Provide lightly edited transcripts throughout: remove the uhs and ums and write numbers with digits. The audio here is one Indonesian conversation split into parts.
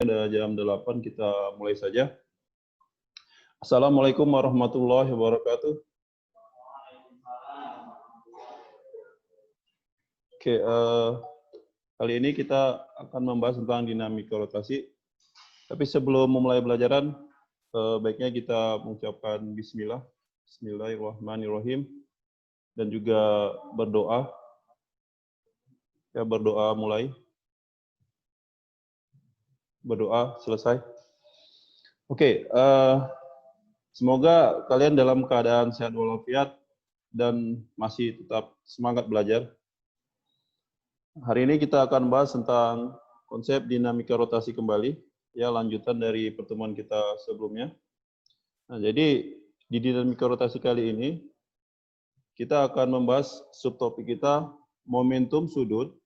Ada jam 8, kita mulai saja. Assalamualaikum warahmatullahi wabarakatuh. Oke, kali ini kita akan membahas tentang dinamika rotasi. Tapi sebelum memulai pelajaran, baiknya kita mengucapkan bismillah, bismillahirrahmanirrahim, dan juga berdoa. Ya, berdoa mulai. Berdoa selesai. Oke, semoga kalian dalam keadaan sehat walafiat dan masih tetap semangat belajar. Hari ini kita akan bahas tentang konsep dinamika rotasi kembali, ya, lanjutan dari pertemuan kita sebelumnya. Nah, jadi di dinamika rotasi kali ini kita akan membahas subtopik kita momentum sudut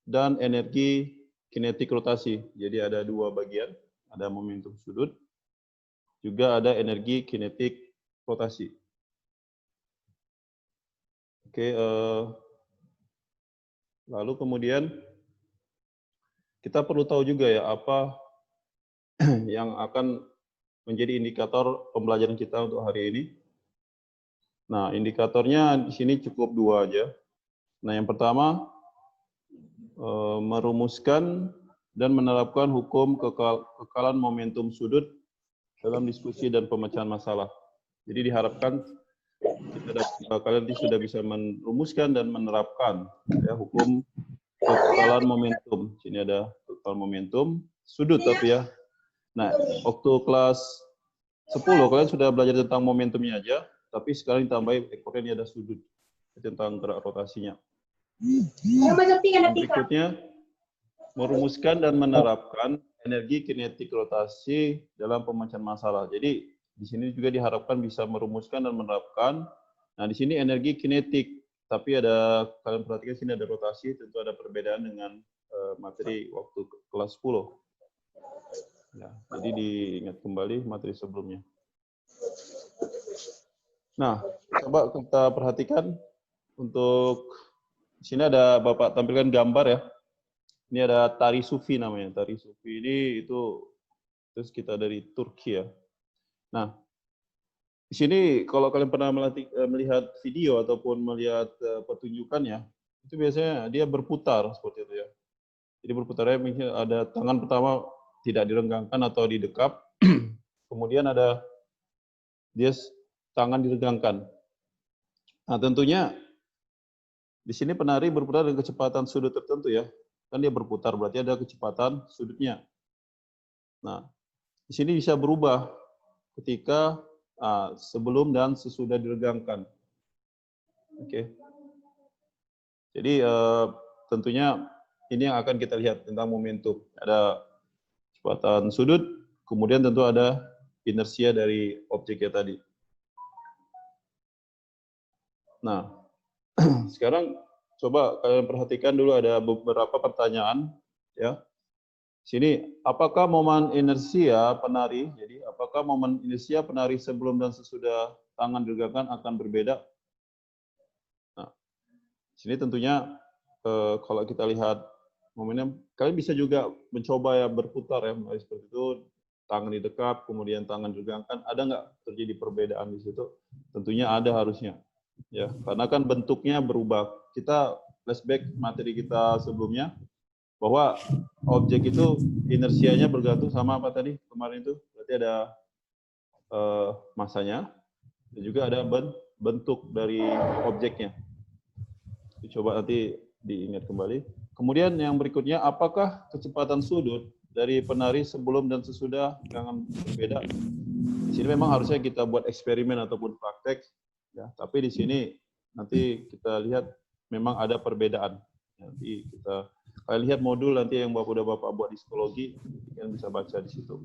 dan energi kinetik rotasi. Jadi ada dua bagian, ada momentum sudut, juga ada energi kinetik rotasi. Oke, lalu kemudian kita perlu tahu juga ya apa yang akan menjadi indikator pembelajaran kita untuk hari ini. Nah, indikatornya di sini cukup dua aja. Nah, yang pertama, merumuskan dan menerapkan hukum kekalan momentum sudut dalam diskusi dan pemecahan masalah. Jadi diharapkan kalian sudah bisa merumuskan dan menerapkan ya, hukum kekalan momentum. Sini ada kekalan momentum sudut tapi ya. Nah, waktu kelas 10 kalian sudah belajar tentang momentumnya aja, tapi sekarang ditambah ekornya ini ada sudut tentang gerak rotasinya. Berikutnya, merumuskan dan menerapkan energi kinetik rotasi dalam pemecahan masalah. Jadi di sini juga diharapkan bisa merumuskan dan menerapkan. Nah, di sini energi kinetik, tapi ada kalian perhatikan sini ada rotasi, tentu ada perbedaan dengan materi waktu kelas 10. Ya, jadi diingat kembali materi sebelumnya. Nah, coba kita perhatikan untuk di sini ada Bapak tampilkan gambar ya. Ini ada tari sufi namanya. Tari sufi ini terus kita dari Turki ya. Nah, di sini kalau kalian pernah melihat video ataupun melihat pertunjukannya, itu biasanya dia berputar seperti itu ya. Jadi berputarnya misalnya ada tangan pertama tidak direnggangkan atau didekap, kemudian ada dia tangan diregangkan. Nah, tentunya di sini penari berputar dengan kecepatan sudut tertentu ya. Kan dia berputar, berarti ada kecepatan sudutnya. Nah, di sini bisa berubah ketika sebelum dan sesudah diregangkan. Oke. Jadi tentunya ini yang akan kita lihat tentang momentum. Ada kecepatan sudut, kemudian tentu ada inersia dari objeknya tadi. Nah, sekarang coba kalian perhatikan dulu ada beberapa pertanyaan ya. Sini, apakah momen inersia penari, jadi apakah momen inersia penari sebelum dan sesudah tangan diregangkan akan berbeda? Nah, sini tentunya kalau kita lihat momennya, kalian bisa juga mencoba ya berputar ya, seperti itu, tangan didekap, kemudian tangan diregangkan, ada nggak terjadi perbedaan di situ? Tentunya ada harusnya. Ya, karena kan bentuknya berubah. Kita flashback materi kita sebelumnya bahwa objek itu inersianya bergantung sama apa tadi kemarin itu, berarti ada masanya dan juga ada bentuk dari objeknya. Coba nanti diingat kembali. Kemudian yang berikutnya, apakah kecepatan sudut dari penari sebelum dan sesudah jangan berbeda? Di sini memang harusnya kita buat eksperimen ataupun praktek. Ya, tapi di sini nanti kita lihat memang ada perbedaan. Nanti kita lihat modul nanti yang Bapak buat di psikologi, kalian bisa baca di situ.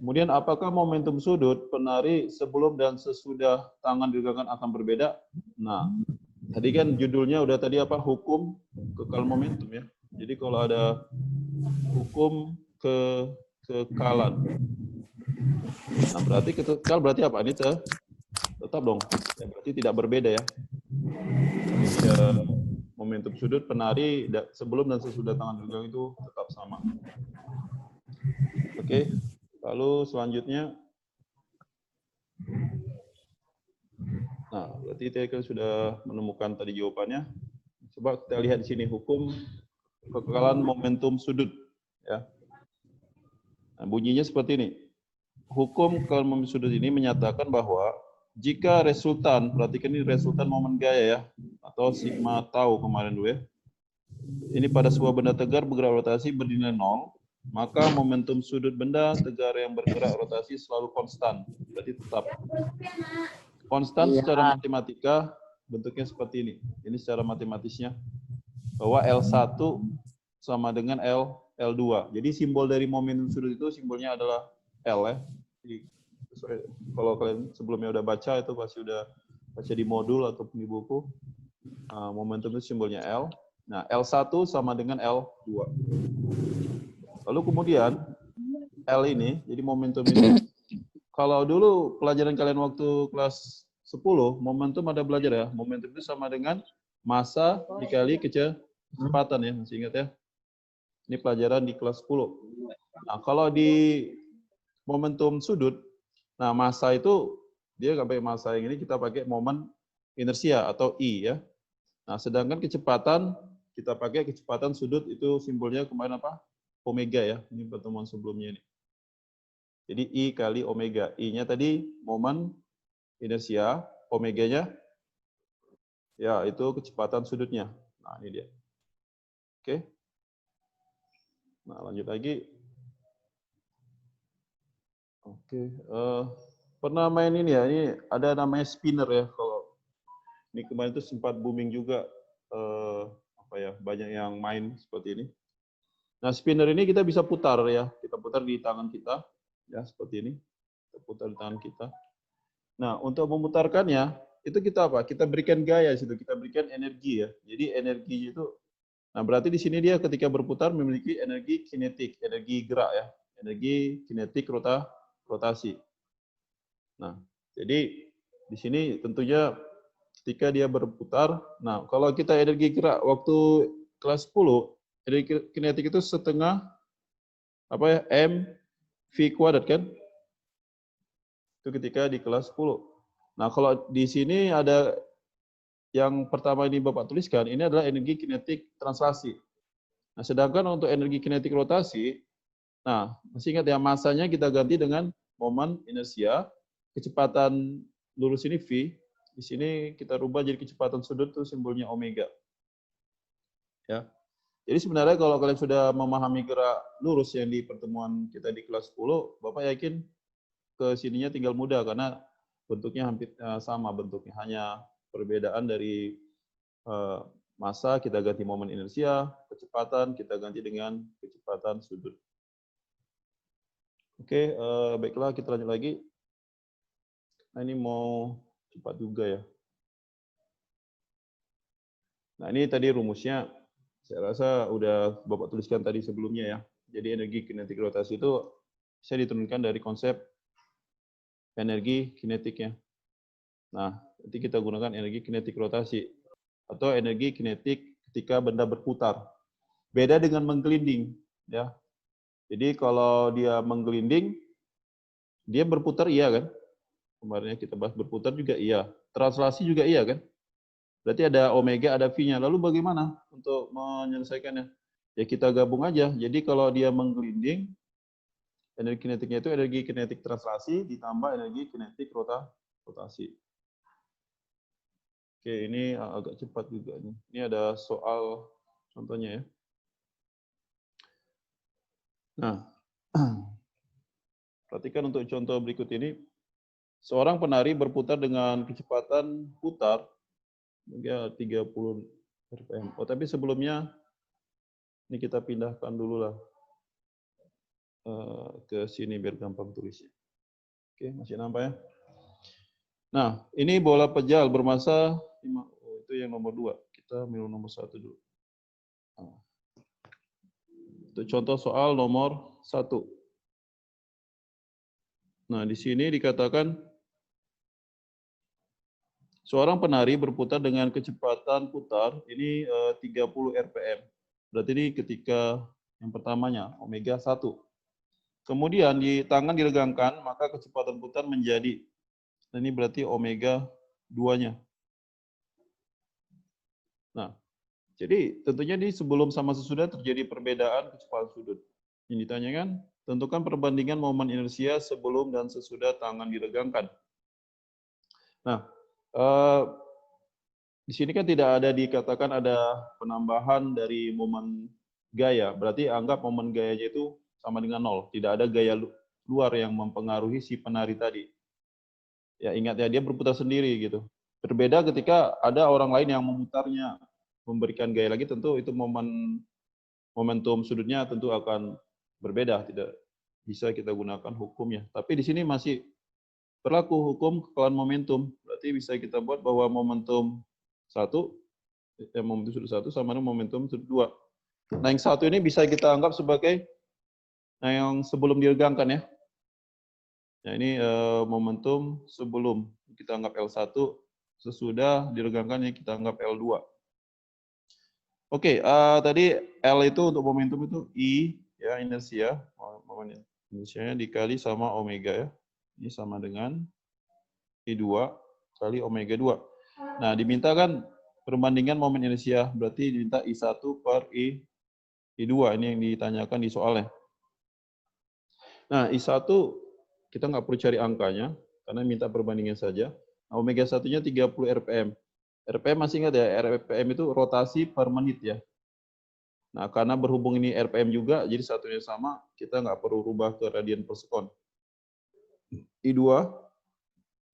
Kemudian apakah momentum sudut penari sebelum dan sesudah tangan diregangkan akan berbeda? Nah, tadi kan judulnya udah tadi apa? Hukum kekalan momentum ya. Jadi kalau ada hukum kekalan. Nah, berarti kekal berarti apa? Ini tetap dong. Ya, berarti tidak berbeda ya. Momentum sudut penari sebelum dan sesudah tangan diregang itu tetap sama. Oke, lalu selanjutnya, nah berarti kita sudah menemukan tadi jawabannya. Coba kita lihat di sini hukum kekekalan momentum sudut. Ya. Nah, bunyinya seperti ini. Hukum kekekalan momentum sudut ini menyatakan bahwa jika resultan, perhatikan ini resultan momen gaya ya, atau sigma tau kemarin dulu ya. Ini pada sebuah benda tegar bergerak rotasi bernilai 0, maka momentum sudut benda tegar yang bergerak rotasi selalu konstan, berarti tetap. Konstan secara matematika bentuknya seperti ini. Ini secara matematisnya bahwa L1 sama dengan L2. Jadi simbol dari momentum sudut itu simbolnya adalah L ya. Jadi, kalau kalian sebelumnya udah baca itu pasti udah baca di modul ataupun di buku. Momentum itu simbolnya L. Nah, L1 sama dengan L2. Lalu kemudian L ini, jadi momentum ini, kalau dulu pelajaran kalian waktu kelas 10, momentum ada belajar ya. Momentum itu sama dengan massa dikali kecepatan ya, masih ingat ya? Ini pelajaran di kelas 10. Nah, kalau di momentum sudut, nah massa itu, dia nggak pakai massa yang ini, kita pakai momen inersia atau I ya. Nah, sedangkan kecepatan, kita pakai kecepatan sudut itu simbolnya kemarin apa? Omega ya, ini pertemuan sebelumnya ini. Jadi I kali omega. I-nya tadi momen inersia, omega-nya ya itu kecepatan sudutnya. Nah, ini dia. Oke. Nah, lanjut lagi. Oke, pernah main ini ya, ini ada namanya spinner ya. Kalau ini kemarin itu sempat booming juga, apa ya, banyak yang main seperti ini. Nah, spinner ini kita bisa putar ya, kita putar di tangan kita, ya seperti ini. Kita putar di tangan kita. Nah, untuk memutarkannya, itu kita apa? Kita berikan gaya di situ, kita berikan energi ya. Jadi energi itu, nah berarti di sini dia ketika berputar memiliki energi kinetik, energi gerak ya, energi kinetik rotasi. Nah, jadi di sini tentunya ketika dia berputar, nah kalau kita energi gerak waktu kelas 10, energi kinetik itu setengah apa ya, M V kuadrat kan? Itu ketika di kelas 10. Nah, kalau di sini ada yang pertama ini Bapak tuliskan, ini adalah energi kinetik translasi. Nah, sedangkan untuk energi kinetik rotasi, nah, masih ingat ya, masanya kita ganti dengan momen inersia, kecepatan lurus ini V, di sini kita rubah jadi kecepatan sudut itu simbolnya omega. Ya. Jadi sebenarnya kalau kalian sudah memahami gerak lurus yang di pertemuan kita di kelas 10, Bapak yakin ke sininya tinggal mudah karena bentuknya hampir sama bentuknya, hanya perbedaan dari massa kita ganti momen inersia, kecepatan kita ganti dengan kecepatan sudut. Oke, baiklah kita lanjut lagi. Nah ini mau cepat juga ya. Nah ini tadi rumusnya, saya rasa udah Bapak tuliskan tadi sebelumnya ya. Jadi energi kinetik rotasi itu bisa diturunkan dari konsep energi kinetiknya. Nah, nanti kita gunakan energi kinetik rotasi atau energi kinetik ketika benda berputar. Beda dengan menggelinding, ya. Jadi kalau dia menggelinding, dia berputar iya kan? Kemarin kita bahas berputar juga iya. Translasi juga iya kan? Berarti ada omega, ada V-nya. Lalu bagaimana untuk menyelesaikannya? Ya kita gabung aja. Jadi kalau dia menggelinding, energi kinetiknya itu energi kinetik translasi ditambah energi kinetik rotasi. Oke, ini agak cepat juga nih. Ini ada soal contohnya ya. Nah, perhatikan untuk contoh berikut ini. Seorang penari berputar dengan kecepatan putar hingga 30 rpm. Oh, tapi sebelumnya ini kita pindahkan dulu lah ke sini biar gampang tulisnya. Oke, masih nampak ya? Nah, ini bola pejal bermassa 5. Oh, itu yang nomor 2. Kita ambil nomor 1 dulu. Nah, untuk contoh soal nomor 1. Nah, di sini dikatakan seorang penari berputar dengan kecepatan putar ini 30 rpm. Berarti ini ketika yang pertamanya omega 1. Kemudian di tangan diregangkan, maka kecepatan putar menjadi, ini berarti omega 2-nya. Nah, jadi tentunya di sebelum sama sesudah terjadi perbedaan kecepatan sudut. Yang ditanyakan, tentukan perbandingan momen inersia sebelum dan sesudah tangan diregangkan. Nah, di sini kan tidak ada dikatakan ada penambahan dari momen gaya. Berarti anggap momen gayanya itu sama dengan 0. Tidak ada gaya luar yang mempengaruhi si penari tadi. Ya ingat ya, dia berputar sendiri gitu. Berbeda ketika ada orang lain yang memutarnya, memberikan gaya lagi, tentu itu momentum sudutnya tentu akan berbeda. Tidak bisa kita gunakan hukumnya. Tapi di sini masih berlaku hukum kekalahan momentum. Berarti bisa kita buat bahwa momentum momentum sudut 1 sama dengan momentum sudut 2. Nah, yang satu ini bisa kita anggap sebagai yang sebelum diregangkan ya. Nah, ini momentum sebelum kita anggap L1, sesudah diregangkan ya kita anggap L2. Oke, tadi L itu untuk momentum itu I ya, inersia, momen inersianya dikali sama omega ya. Ini sama dengan I2 kali omega 2. Nah, diminta kan perbandingan momen inersia, berarti diminta I1 per I2, ini yang ditanyakan di soalnya. Nah, I1 kita nggak perlu cari angkanya, karena minta perbandingan saja. Nah, omega 1-nya 30 rpm. RPM masih ingat ya, RPM itu rotasi per menit ya. Nah, karena berhubung ini RPM juga, jadi satunya sama, kita nggak perlu rubah ke radian per sekon. I2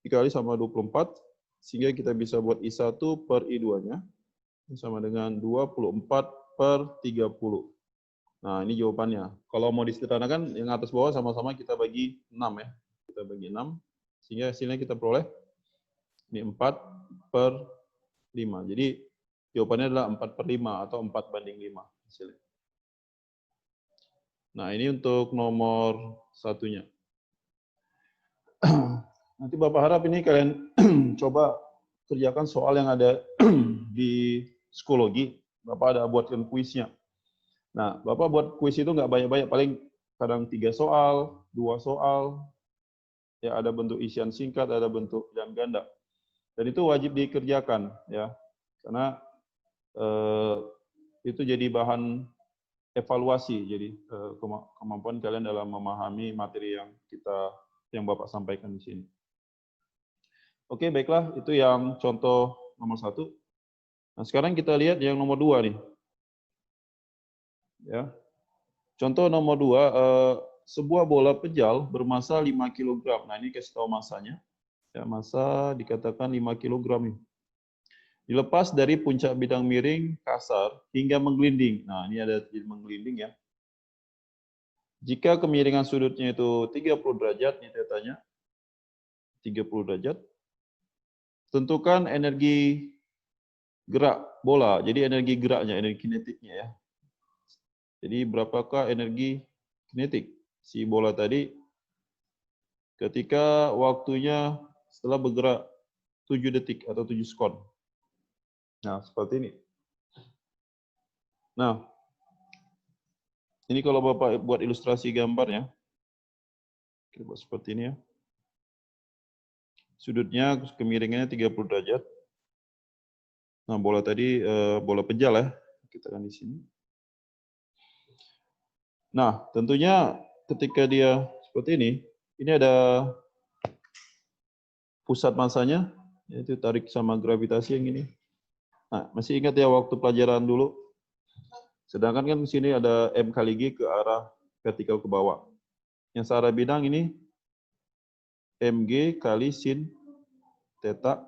dikali sama 24, sehingga kita bisa buat I1 per I2-nya, sama dengan 24 per 30. Nah, ini jawabannya. Kalau mau disederhanakan, yang atas bawah sama-sama kita bagi 6 ya. Kita bagi 6, sehingga hasilnya kita peroleh ini 4 per 5. Jadi jawabannya adalah 4 per 5 atau 4 banding 5 hasilnya. Nah, ini untuk nomor satunya. Nanti Bapak harap ini kalian coba kerjakan soal yang ada di psikologi. Bapak ada buatkan kuisnya. Nah, Bapak buat kuis itu nggak banyak-banyak, paling kadang 3 soal, 2 soal, ya ada bentuk isian singkat, ada bentuk pilihan ganda. Dan itu wajib dikerjakan, ya, karena itu jadi bahan evaluasi, jadi kemampuan kalian dalam memahami materi yang Bapak sampaikan di sini. Oke, baiklah, itu yang contoh nomor 1. Nah, sekarang kita lihat yang nomor 2 nih. Ya. Contoh nomor 2, sebuah bola pejal bermasa 5 kg. Nah, ini kasih tahu masanya. Ya, masa dikatakan 5 kg nih. Dilepas dari puncak bidang miring kasar hingga menggelinding. Nah, ini ada menggelinding ya. Jika kemiringan sudutnya itu 30 derajat, ini tetanya 30 derajat. Tentukan energi gerak bola. Jadi energi geraknya, energi kinetiknya ya. Jadi berapakah energi kinetik si bola tadi ketika waktunya setelah bergerak 7 detik atau 7 sekon. Nah, seperti ini. Nah, ini kalau Bapak buat ilustrasi gambarnya, kita buat seperti ini ya. Sudutnya, kemiringannya 30 derajat. Nah, bola tadi, bola pejal ya, kita kan di sini. Nah, tentunya ketika dia seperti ini ada pusat masanya, yaitu tarik sama gravitasi yang ini. Nah, masih ingat ya waktu pelajaran dulu? Sedangkan kan di sini ada M kali G ke arah vertikal ke bawah. Yang searah bidang ini MG kali sin theta.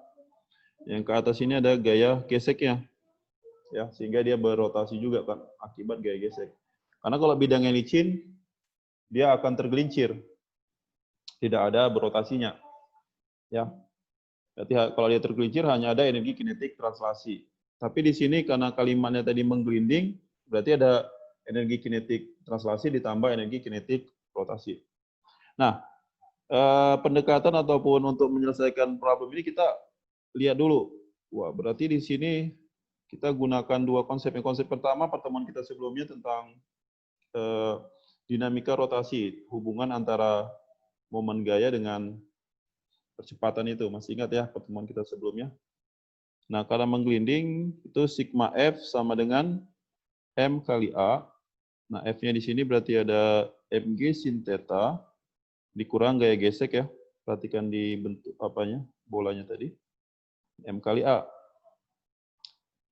Yang ke atas ini ada gaya geseknya. Ya, sehingga dia berotasi juga kan akibat gaya gesek. Karena kalau bidangnya licin, dia akan tergelincir. Tidak ada berotasinya. Ya. Berarti kalau dia tergelincir hanya ada energi kinetik translasi. Tapi di sini karena kalimatnya tadi menggelinding, berarti ada energi kinetik translasi ditambah energi kinetik rotasi. Nah, pendekatan ataupun untuk menyelesaikan problem ini kita lihat dulu. Wah, berarti di sini kita gunakan dua konsep. Yang konsep pertama pertemuan kita sebelumnya tentang dinamika rotasi, hubungan antara momen gaya dengan percepatan itu. Masih ingat ya pertemuan kita sebelumnya? Nah, karena menggelinding, itu sigma F sama dengan M kali A. Nah, F-nya di sini berarti ada mg sin theta dikurang gaya gesek ya. Perhatikan di bentuk apanya, bolanya tadi. M kali A.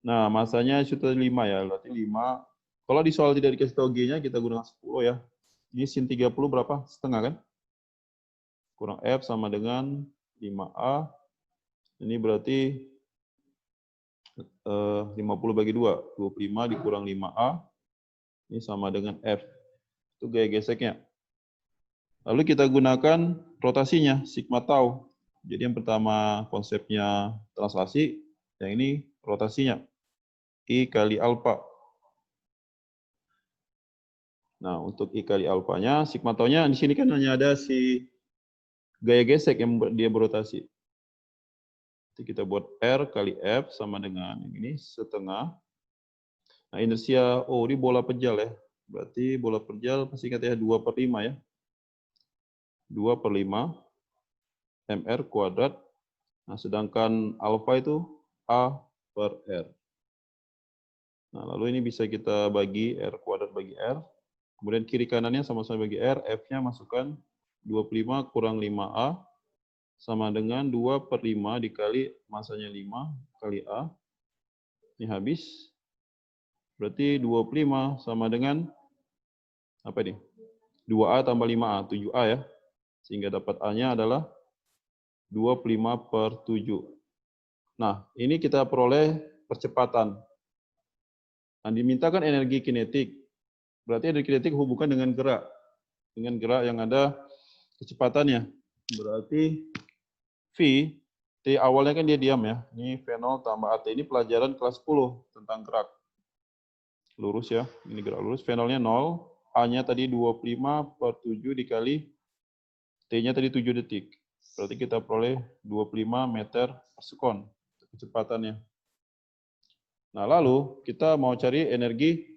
Nah, masanya sudah 5 ya, berarti 5. Kalau di soal tidak dikasih tahu G-nya, kita gunakan 10 ya. Ini sin 30 berapa? Setengah kan? Kurang F sama dengan 5A. Ini berarti 50 bagi 2. 25 dikurang 5A. Ini sama dengan F. Itu gaya geseknya. Lalu kita gunakan rotasinya, sigma tau. Jadi yang pertama konsepnya translasi, yang ini rotasinya. I kali alfa. Nah, untuk I kali alfanya, sigma tau-nya di sini kan hanya ada si gaya gesek yang dia berotasi. Jadi kita buat R kali F sama dengan yang ini setengah. Nah, inersia, oh ini bola pejal ya. Berarti bola pejal, pasti ingat ya, 2/5 ya. 2/5 mr kuadrat. Nah, sedangkan alfa itu A per R. Nah, lalu ini bisa kita bagi R kuadrat bagi R. Kemudian kiri kanannya sama-sama bagi R, F-nya masukkan 25 kurang 5A sama dengan 2/5 dikali masanya 5 kali A. Ini habis. Berarti 25 sama dengan apa ini? 2A tambah 5A, 7A ya. Sehingga dapat A-nya adalah 25/7. Nah, ini kita peroleh percepatan. Nah, dimintakan energi kinetik. Berarti energi kinetik hubungan dengan gerak. Dengan gerak yang ada kecepatannya. Berarti V, T awalnya kan dia diam ya. Ini V0 tambah AT. Ini pelajaran kelas 10 tentang gerak. Lurus ya. Ini gerak lurus. V0-nya 0. A-nya tadi 25/7 dikali T-nya tadi 7 detik. Berarti kita peroleh 25 meter per sekon kecepatannya. Nah, lalu kita mau cari energi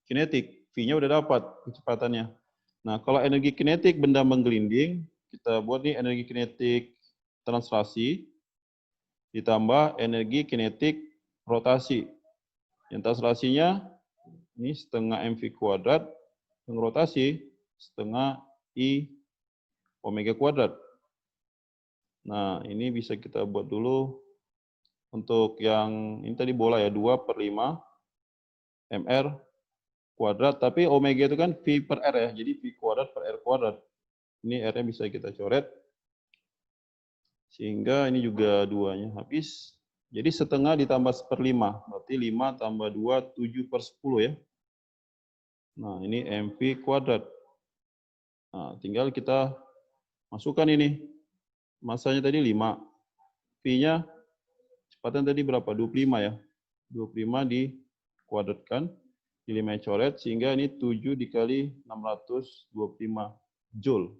kinetik. V-nya udah dapat kecepatannya. Nah, kalau energi kinetik benda menggelinding, kita buat nih energi kinetik translasi ditambah energi kinetik rotasi. Yang translasinya ini setengah mv kuadrat, yang rotasi setengah I omega kuadrat. Nah, ini bisa kita buat dulu untuk yang ini tadi bola ya, 2/5 mr kuadrat, tapi omega itu kan V per R ya, jadi V kuadrat per R kuadrat. Ini R-nya bisa kita coret. Sehingga ini juga 2-nya habis. Jadi setengah ditambah 1/5, berarti 5 tambah 2, 7/10 ya. Nah, ini mv kuadrat. Nah, tinggal kita masukkan ini. Masanya tadi 5. V-nya kecepatan tadi berapa? 25 ya. 25 dikuadratkan, di 5 coret, sehingga ini 7 dikali 625 Joule.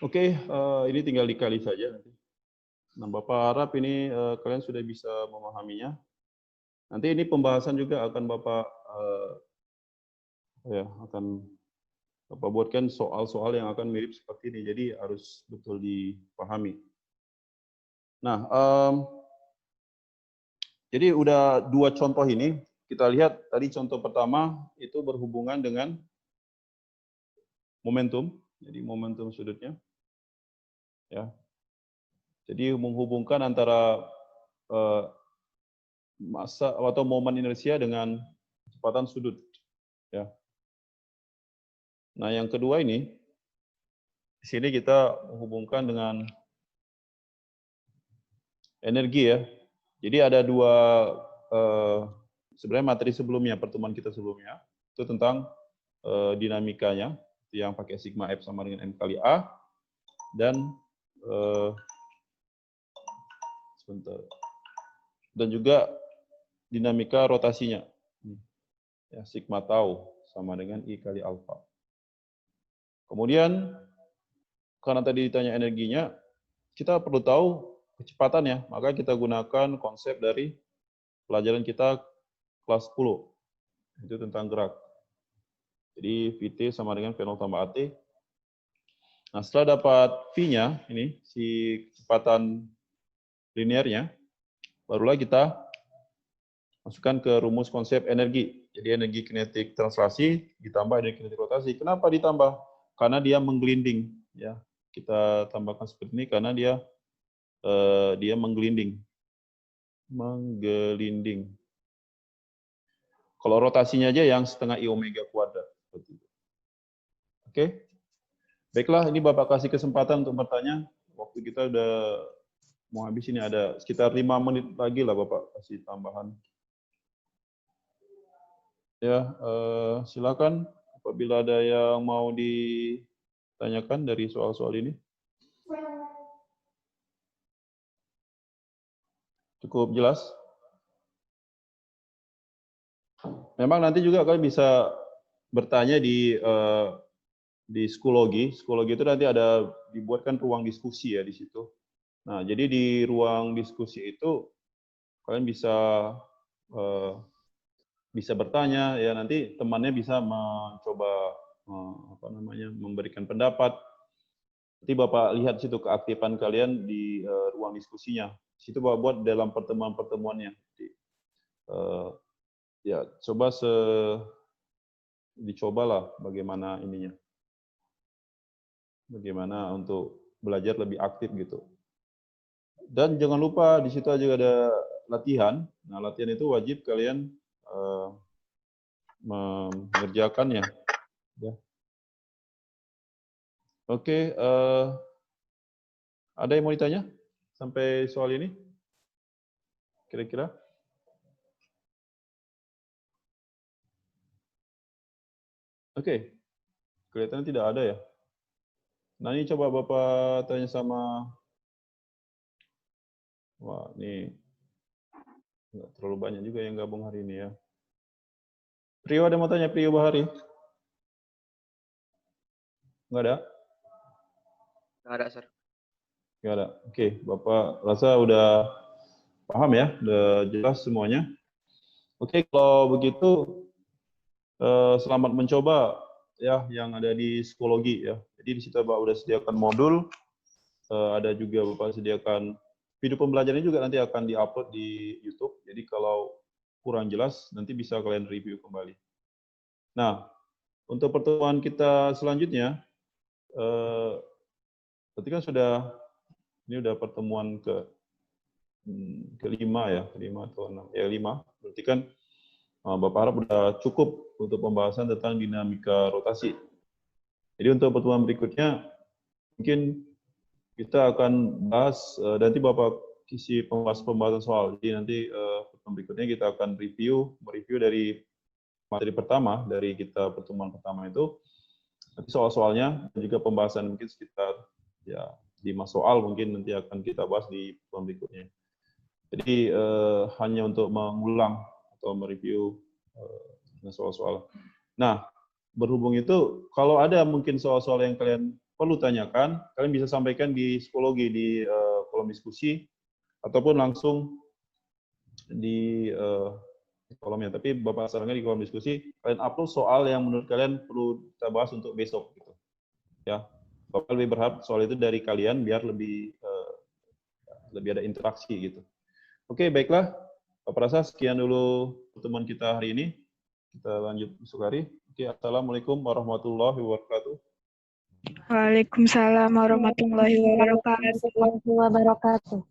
Oke, ini tinggal dikali saja nanti. Nah, Bapak harap ini kalian sudah bisa memahaminya. Nanti ini pembahasan juga akan Bapak akan Bapak buatkan soal-soal yang akan mirip seperti ini. Jadi harus betul dipahami. Nah, jadi udah 2 contoh ini. Kita lihat tadi contoh pertama itu berhubungan dengan momentum. Jadi momentum sudutnya. Ya. Jadi menghubungkan antara masa atau momen inersia dengan kecepatan sudut. Ya. Nah, yang kedua ini, di sini kita menghubungkan dengan energi ya. Jadi ada 2 sebenarnya materi sebelumnya, pertemuan kita sebelumnya, itu tentang dinamikanya, yang pakai sigma F sama dengan M kali A, dan sebentar, dan juga dinamika rotasinya, ya, sigma tau sama dengan I kali alfa. Kemudian, karena tadi ditanya energinya, kita perlu tahu kecepatannya, maka kita gunakan konsep dari pelajaran kita kelas 10, itu tentang gerak. Jadi VT sama dengan V0 tambah AT. Nah, setelah dapat V-nya, ini si kecepatan linearnya, barulah kita masukkan ke rumus konsep energi. Jadi energi kinetik translasi ditambah energi kinetik rotasi. Kenapa ditambah? Karena dia menggelinding. Ya, kita tambahkan seperti ini karena dia menggelinding. Menggelinding. Kalau rotasinya aja yang setengah I omega kuadrat. Oke. Baiklah, ini Bapak kasih kesempatan untuk bertanya. Waktu kita udah mau habis, ini ada sekitar 5 menit lagi lah Bapak kasih tambahan. Ya, silakan apabila ada yang mau ditanyakan dari soal-soal ini. Cukup jelas? Memang nanti juga kalian bisa bertanya di psikologi. Psikologi itu nanti ada dibuatkan ruang diskusi ya di situ. Nah, jadi di ruang diskusi itu kalian bisa bertanya ya, nanti temannya bisa mencoba memberikan pendapat. Nanti Bapak lihat situ keaktifan kalian di ruang diskusinya. Situ Bapak buat dalam pertemuan-pertemuannya. Ya, dicobalah bagaimana ininya. Bagaimana untuk belajar lebih aktif gitu. Dan jangan lupa di situ juga ada latihan. Nah, latihan itu wajib kalian mengerjakannya. Ya. Oke, ada yang mau ditanya sampai soal ini? Kira-kira? Oke, kelihatannya tidak ada ya. Nah, ini coba Bapak tanya sama, wah ini nggak terlalu banyak juga yang gabung hari ini ya. Prio ada mau tanya, Prio Bahari? Nggak ada? Nggak ada, Sir. Nggak ada. Oke, Bapak rasa udah paham ya, udah jelas semuanya. Oke, kalau begitu selamat mencoba ya yang ada di psikologi ya. Jadi di situ Bapak udah sediakan modul, ada juga Bapak sediakan video pembelajarannya juga nanti akan diupload di YouTube. Jadi kalau kurang jelas nanti bisa kalian review kembali. Nah, untuk pertemuan kita selanjutnya, berarti kan ini udah pertemuan kelima ya, kelima atau enam, ya 5. Berarti kan Bapak harap udah cukup untuk pembahasan tentang dinamika rotasi. Jadi untuk pertemuan berikutnya, mungkin kita akan bahas, nanti Bapak isi pembahasan soal. Jadi nanti pertemuan berikutnya kita akan mereview dari materi pertama, dari kita pertemuan pertama itu, nanti soal-soalnya, dan juga pembahasan mungkin sekitar ya 5 soal mungkin nanti akan kita bahas di pertemuan berikutnya. Jadi hanya untuk mengulang atau mereview soal-soal. Nah, berhubung itu, kalau ada mungkin soal-soal yang kalian perlu tanyakan, kalian bisa sampaikan di psikologi di kolom diskusi, ataupun langsung di kolomnya. Tapi Bapak sarankan di kolom diskusi, kalian upload soal yang menurut kalian perlu kita bahas untuk besok. Gitu. Ya, Bapak lebih berharap soal itu dari kalian biar lebih ada interaksi gitu. Oke, baiklah. Bapak rasa sekian dulu pertemuan kita hari ini. Kita lanjut besok hari. Oke, assalamualaikum warahmatullahi wabarakatuh. Waalaikumsalam warahmatullahi wabarakatuh.